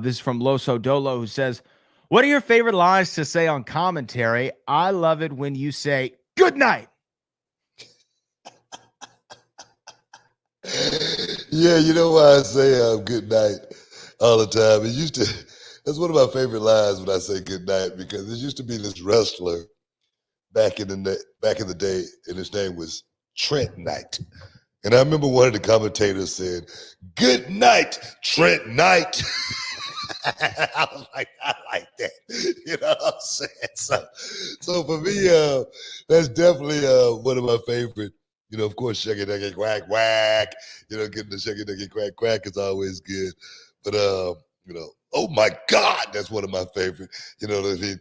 This is from Loso Dolo, who says, "What are your favorite lines to say on commentary? I love it when you say good night." Yeah, you know why I say good night all the time? That's one of my favorite lines when I say good night because there used to be this wrestler back in the day, and his name was Trent Knight. And I remember one of the commentators said, "Good night, Trent Knight." I was like, I like that. You know what I'm saying? So for me, that's definitely one of my favorite. You know, of course, shaggy ducky quack quack. You know, getting the shaggy ducky quack quack is always good. But you know, oh my God, that's one of my favorite. You know what I mean?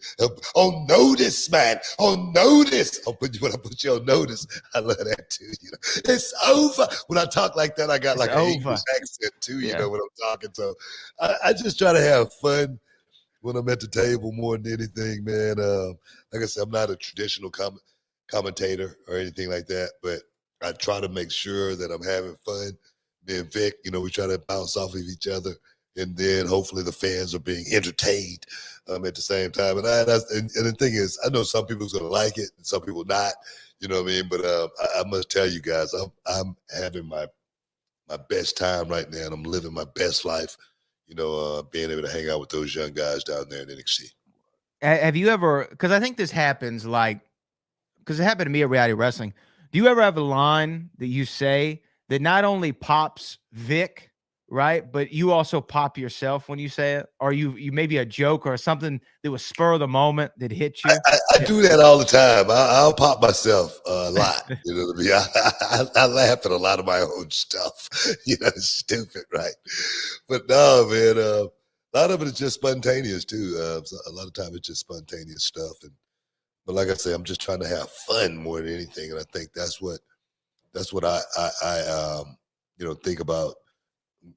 On notice, man. On notice. When I put you on notice, I love that too. You know, it's over. When I talk like that, I got It's like an English over. accent too. You Yeah. know when I'm talking. So I just try to have fun when I'm at the table more than anything, man. Like I said, I'm not a traditional commentator or anything like that, but I try to make sure that I'm having fun. Me and Vic, you know, we try to bounce off of each other, and then hopefully the fans are being entertained at the same time. And the thing is, I know some people's gonna like it, and some people not. You know what I mean? But I must tell you guys, I'm having my best time right now, and I'm living my best life. You know, being able to hang out with those young guys down there in NXT. Have you ever? Because I think this happens like because it happened to me at reality wrestling. Do you ever have a line that you say that not only pops Vic, right, but you also pop yourself when you say it, or you maybe a joke or something that was spur of the moment that hit I, you? I, I do that all the time. I'll pop myself a lot. You know what I mean? I laugh at a lot of my own stuff. You know, it's stupid, right? But no, man. A lot of it is just spontaneous too. So a lot of time it's just spontaneous stuff. But like I say, I'm just trying to have fun more than anything, and I think that's what I you know think about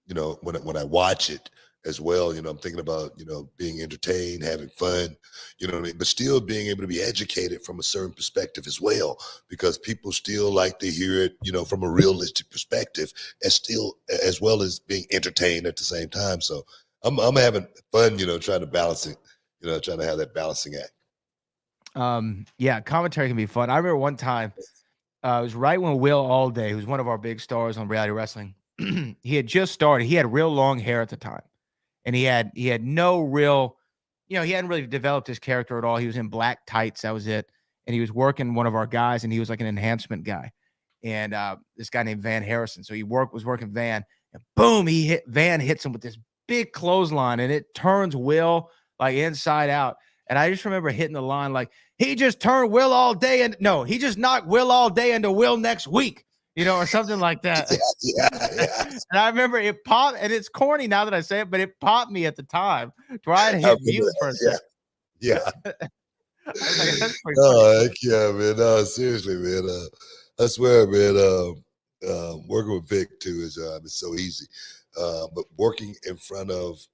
you know, when I watch it as well, you know, I'm thinking about, you know, being entertained, having fun, you know what I mean? But still being able to be educated from a certain perspective as well, because people still like to hear it, you know, from a realistic perspective, as well as being entertained at the same time. So I'm having fun, you know, trying to balance it, you know, trying to have that balancing act. Yeah, commentary can be fun. I remember one time, it was right when Will Allday, who's one of our big stars on reality wrestling, he had just started. He had real long hair at the time, and he had no real, he hadn't really developed his character at all. He was in black tights, that was it, and he was working one of our guys, and he was like an enhancement guy, and this guy named Van Harrison. So he was working Van, and boom, Van hits him with this big clothesline, and it turns Will like inside out. And I just remember hitting the line like he just turned Will all day, and no, he just knocked Will all day into Will next week, or something like that. Yeah. And I remember it popped, and it's corny now that I say it, but it popped me at the time to where I had to I hit mute for a yeah. second. Yeah. I was like, that's pretty funny. Oh, heck yeah, man. No, seriously, man. I swear, man. Working with Vic too is so easy. But working in front of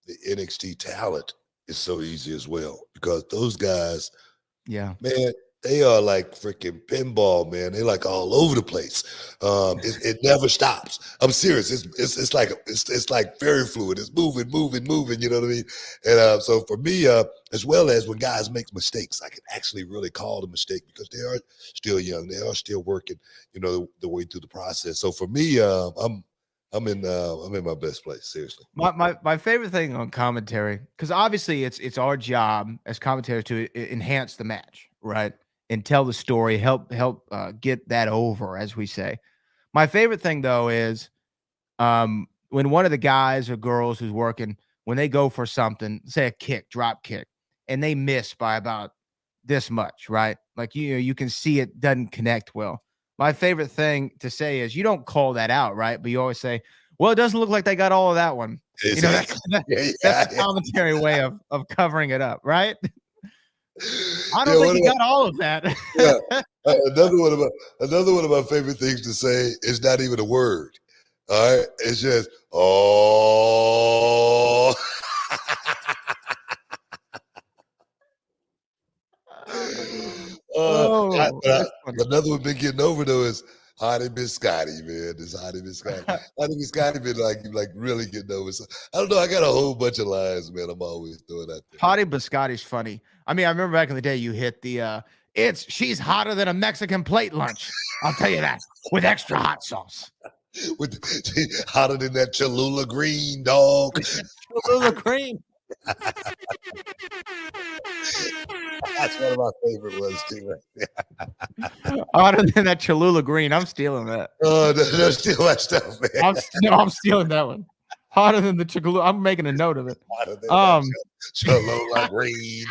the NXT talent is so easy as well because those guys, Yeah. man, they are like freaking pinball, man. They like all over the place. It never stops. I'm serious. It's like very fluid. It's moving, moving, moving. You know what I mean? And so for me, as well as when guys make mistakes, I can actually really call the mistake because they are still young. They are still working. You know, the way through the process. So for me, I'm in my best place. Seriously. My favorite thing on commentary, because obviously it's our job as commentators to enhance the match, right? And tell the story, help get that over, as we say. My favorite thing though is when one of the guys or girls who's working, when they go for something, say a kick, drop kick, and they miss by about this much, right? Like you can see it doesn't connect well. My favorite thing to say is you don't call that out, right? But you always say, "Well, it doesn't look like they got all of that one." That's Exactly. Yeah, that's the yeah, commentary way of covering it up, right? I don't yeah. think he got all of that. Yeah. Another one of my favorite things to say is not even a word. All right. It's just oh uh, Oh, I, that's funny. another one been getting over though is Hottie Biscotti, man. This Hottie Biscotti. Hottie Biscotti been like really getting over. So, I don't know. I got a whole bunch of lines, man. I'm always throwing out there. Hottie Biscotti's funny. I mean, I remember back in the day you hit the she's hotter than a Mexican plate lunch. I'll tell you that. With extra hot sauce. With hotter than that Cholula green, dog. Cholula cream. That's one of my favorite ones too. Hotter than that Cholula green. I'm stealing that. Oh, no, steal my stuff, man. I'm stealing that one. Hotter than the Cholula. I'm making a note of it. Hotter than that Cholula green.